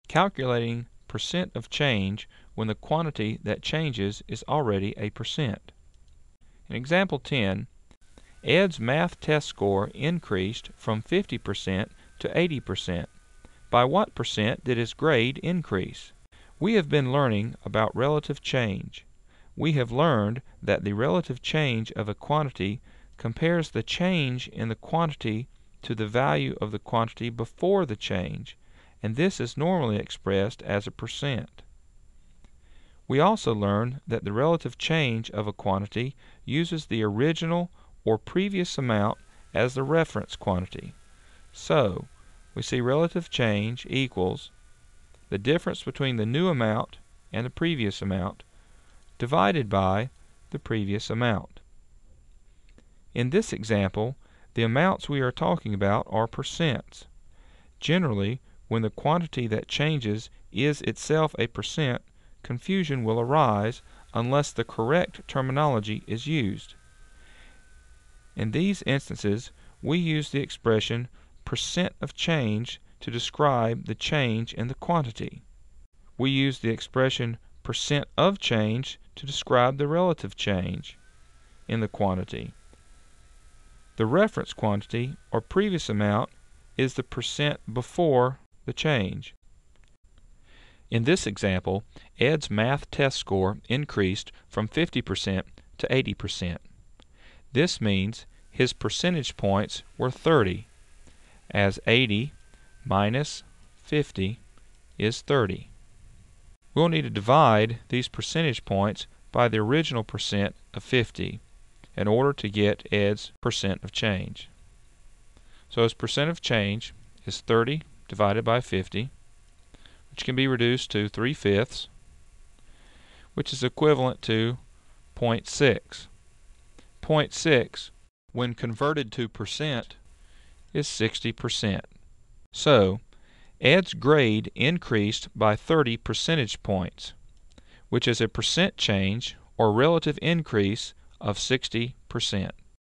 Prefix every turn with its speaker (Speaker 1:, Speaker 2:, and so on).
Speaker 1: calculating percent of change when the quantity that changes is already a percent. In example 10, Ed's math test score increased from 50% to 80%. By what percent did his grade increase? We have been learning about relative change. We have learned that the relative change of a quantity compares the change in the quantity to the value of the quantity before the change, and this is normally expressed as a percent. We also learned that the relative change of a quantity uses the original or previous amount as the reference quantity. So, we see relative change equals the difference between the new amount and the previous amount divided by the previous amount. In this example, the amounts we are talking about are percents. Generally, when the quantity that changes is itself a percent, confusion will arise unless the correct terminology is used. In these instances, we use the expression percent of change to describe the change in the quantity. We use the expression percent of change to describe the relative change in the quantity. The reference quantity, or previous amount, is the percent before the change. In this example, Ed's math test score increased from 50% to 80%. This means his percentage points were 30, as 80 minus 50 is 30. We'll need to divide these percentage points by the original percent of 50 in order to get Ed's percent of change. So his percent of change is 30 divided by 50, which can be reduced to 3/5, which is equivalent to 0.6. 0.6, when converted to percent, is 60%. So, Ed's grade increased by 30 percentage points, which is a percent change or relative increase of 60%.